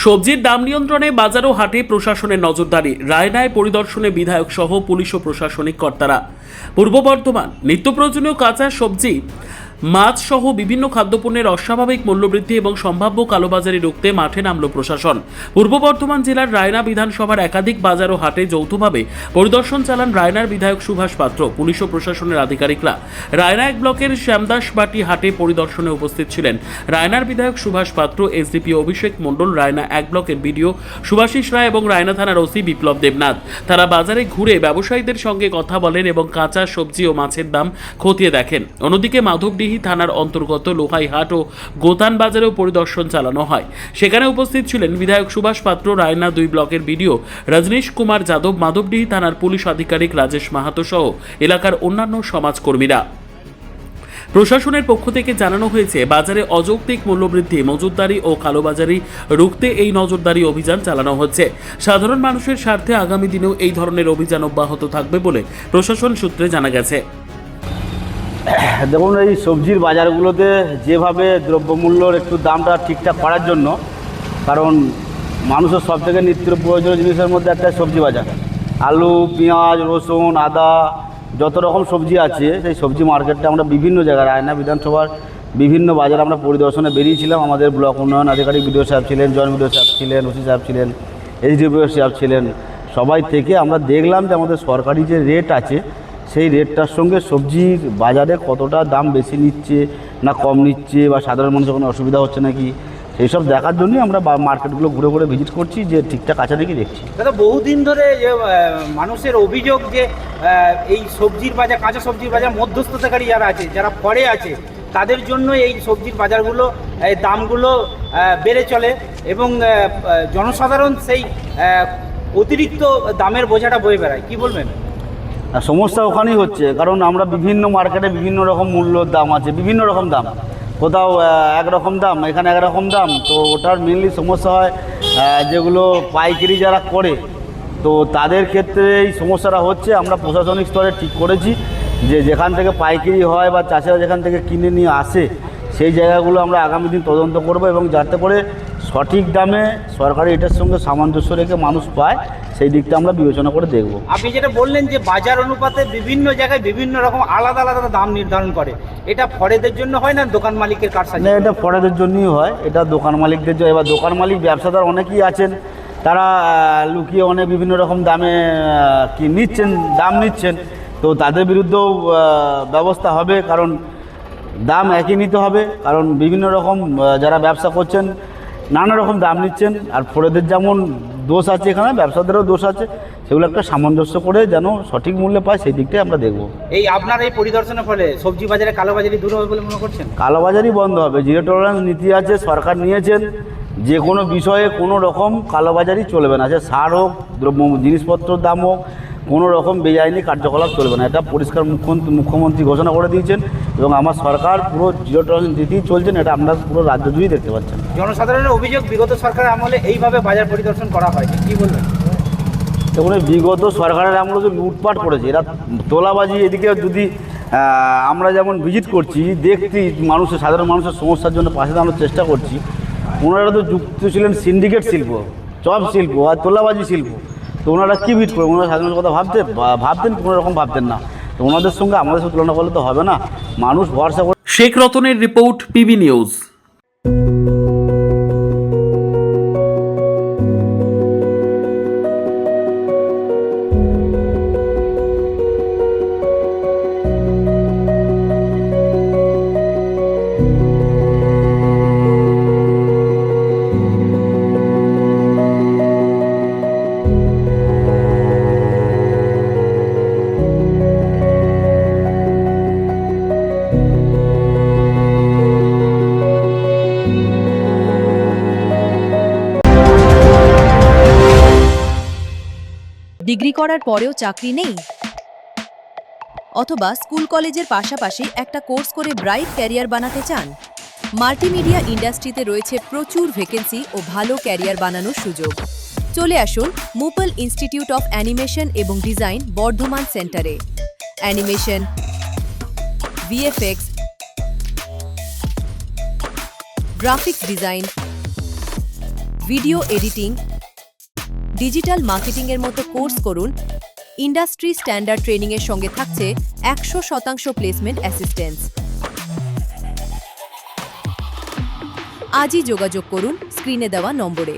সবজির দাম নিয়ন্ত্রণে বাজার ও হাটে প্রশাসনের নজরদারি, রায়নায় পরিদর্শনে বিধায়ক সহ পুলিশ ও প্রশাসনিক কর্তারা। পূর্ব বর্ধমান নিত্য প্রয়োজনীয় কাঁচা সবজি, মাছ সহ বিভিন্ন খাদ্যপণ্যের অস্বাভাবিক মূল্যবৃদ্ধি এবং সম্ভাব্য কালোবাজারি রুখতে মাঠে নামল প্রশাসন। পূর্ব বর্ধমান জেলার রায়না বিধানসভার একাধিক বাজার ও হাটে যৌথভাবে পরিদর্শন চালান রায়নার বিধায়ক সুভাষ পাত্র, পুলিশ ও প্রশাসনের আধিকারিকরা। রায়না এক ব্লকের শ্যামদাসবাটি হাটে পরিদর্শনে উপস্থিত ছিলেন রায়নার বিধায়ক সুভাষ পাত্র, এসডিপি অভিষেক মণ্ডল, রায়না এক ব্লকের বিডিও সুভাষিস রায় এবং রায়না থানার ওসি বিপ্লব দেবনাথ। তারা বাজারে ঘুরে ব্যবসায়ীদের সঙ্গে কথা বলেন এবং কাঁচা সবজি ও মাছের দাম খতিয়ে দেখেন। অন্যদিকে মাধবডিহি থানার অন্তর্গত লোহাইহাট ও গোতান বাজারেও পরিদর্শন চালানো হয়। সেখানে উপস্থিত ছিলেন বিধায়ক সুভাষ পাত্র, রায়না 2 ব্লকের বিডিও রজনীশ কুমার যাদব, মাধবডিহি থানার পুলিশ আধিকারিক রাজেশ মাহাতো সহ এলাকার অন্যান্য সমাজকর্মীরা। প্রশাসনের পক্ষ থেকে জানানো হয়েছে, বাজারে অযৌক্তিক মূল্যবৃদ্ধি, মজুতদারি ও কালোবাজারি রুখতে এই নজরদারি অভিযান চালানো হচ্ছে। সাধারণ মানুষের স্বার্থে আগামী দিনেও এই ধরনের অভিযান অব্যাহত থাকবে বলে প্রশাসন সূত্রে জানা গেছে। দেখুন, এই সবজির বাজারগুলোতে যেভাবে দ্রব্যমূল্যর একটু দামটা ঠিকঠাক করার জন্য, কারণ মানুষের সব থেকে নিত্য প্রয়োজনীয় জিনিসের মধ্যে একটা সবজি বাজার। আলু, পেঁয়াজ, রসুন, আদা, যত রকম সবজি আছে সেই সবজি মার্কেটটা আমরা বিভিন্ন জায়গায় রায়না বিধানসভার বিভিন্ন বাজারে আমরা পরিদর্শনে বেরিয়েছিলাম। আমাদের ব্লক উন্নয়ন আধিকারিক বিডিও সাহেব ছিলেন, জয়েন্ট বিডিও সাহেব ছিলেন, ওসি সাহেব ছিলেন, এসডিপি সাহেব ছিলেন। সবাই থেকে আমরা দেখলাম যে আমাদের সরকারি যে রেট আছে সেই রেটটার সঙ্গে সবজির বাজারে কতটা দাম বেশি নিচ্ছে না কম নিচ্ছে, বা সাধারণ মানুষের কোনো অসুবিধা হচ্ছে নাকি, সেই সব দেখার জন্যই আমরা মার্কেটগুলো ঘুরে ঘুরে ভিজিট করছি, যে ঠিকঠাক আছে নাকি দেখছি। দাদা, বহুদিন ধরে যে মানুষের অভিযোগ যে এই সবজির বাজার, কাঁচা সবজির বাজার মধ্যস্থতাকারী যারা আছে, যারা পরে আছে, তাদের জন্য এই সবজির বাজারগুলো দামগুলো বেড়ে চলে এবং জনসাধারণ সেই অতিরিক্ত দামের বোঝাটা বয়ে বেড়ায়। কি বলবেন? সমস্যা ওখানেই হচ্ছে, কারণ আমরা বিভিন্ন মার্কেটে বিভিন্ন রকম মূল্যর দাম আছে, বিভিন্ন রকম দাম, কোথাও একরকম দাম, এখানে একরকম দাম। তো ওটার মেনলি সমস্যা হয় যেগুলো পাইকারি যারা করে, তো তাদের ক্ষেত্রে এই সমস্যাটা হচ্ছে। আমরা প্রশাসনিক স্তরে ঠিক করেছি যে যেখান থেকে পাইকারি হয় বা চাষিরা যেখান থেকে কিনে নিয়ে আসে সেই জায়গাগুলো আমরা আগামী দিন তদন্ত করব এবং যাতে করে সঠিক দামে সরকারি এটার সঙ্গে সামঞ্জস্য রেখে মানুষ পায়, সেই দিকটা আমরা বিবেচনা করে দেখব। আপনি যেটা বললেন যে বাজার অনুপাতে বিভিন্ন জায়গায় বিভিন্ন রকম আলাদা আলাদা দাম নির্ধারণ করে, এটা ফরেদের জন্য হয় না দোকান মালিকের কারসাজি? না, এটা ফরেদের জন্যই হয়, এটা দোকান মালিকদের জন্য। এবার দোকান মালিক ব্যবসাদার অনেকেই আছেন, তারা লুকিয়ে অনেক বিভিন্ন রকম দামে দাম নিচ্ছেন, তো তাদের বিরুদ্ধেও ব্যবস্থা হবে, কারণ দাম একই নিতে হবে। কারণ বিভিন্ন রকম যারা ব্যবসা করছেন নানা রকম দাম নিচ্ছেন, আর ফরেদের যেমন দোষ আছে এখানে ব্যবসাদারও দোষ আছে, সেগুলো একটা সামঞ্জস্য করে যেন সঠিক মূল্যে পায় সেই দিকটাই আমরা দেখব। এই আপনার এই পরিদর্শনের ফলে সবজি বাজারে কালোবাজারি দূর হবে বলে মনে করছেন? কালোবাজারি বন্ধ হবে, জিরো টলারেন্স নীতি আছে, সরকার নিয়েছেন, যে কোনো বিষয়ে কোনো রকম কালোবাজারি চলবে না। সে সার হোক, দ্রব্য জিনিসপত্রের দাম হোক, কোনো রকম বেআইনি কার্যকলাপ চলবে না। এটা পরিষ্কার মুখ্যমন্ত্রী ঘোষণা করে দিয়েছেন এবং আমার সরকার পুরো জিরো টলারেন্স নীতিই চলছেন, এটা আমরা পুরো রাজ্য জুড়েই দেখতে পাচ্ছেন। জনসাধারণের অভিযোগ বিগত সরকারের আমলে এইভাবে বাজার পরিদর্শন করা হয়, কি বলবেন? দেখুন, বিগত সরকারের আমলে যে লুটপাট করেছে, এরা তোলাবাজি, এদিকে যদি আমরা যেমন ভিজিট করছি, দেখছি সাধারণ মানুষের সমস্যার জন্য পাশে দাঁড়ানোর চেষ্টা করছি, ওনারা তো যুক্ত ছিলেন সিন্ডিকেট শিল্প, চপ শিল্প আর তোলাবাজি শিল্প। তো ওনারা কী ভিট করে, ওনারা সাধারণ কথা ভাবতেন কোনো রকম ভাবতেন না। তো ওনাদের সঙ্গে আমাদের সাথে তুলনা করলে তো হবে না, মানুষ ভরসা করে। শেখ রতনের রিপোর্ট, পিবি নিউজ। ডিগ্রি করার পরেও চাকরি নেই, অথবা স্কুল কলেজের পাশাপাশি একটা কোর্স করে ব্রাইট ক্যারিয়ার বানাতে চান? মাল্টিমিডিয়া ইন্ডাস্ট্রিতে রয়েছে প্রচুর ভ্যাকেন্সি ও ভালো ক্যারিয়ার বানানোর সুযোগ। চলে আসুন মুপল ইনস্টিটিউট অফ অ্যানিমেশন এবং ডিজাইন বর্ধমান সেন্টারে। Animation, VFX, graphics design, video editing, digital marketing এর মতো কোর্স করুন। ইন্ডাস্ট্রি স্ট্যান্ডার্ড ট্রেনিং এর সঙ্গে থাকছে 100% প্লেসমেন্ট অ্যাসিস্ট্যান্স। আজই যোগাযোগ করুন স্ক্রিনে দেওয়া নম্বরে।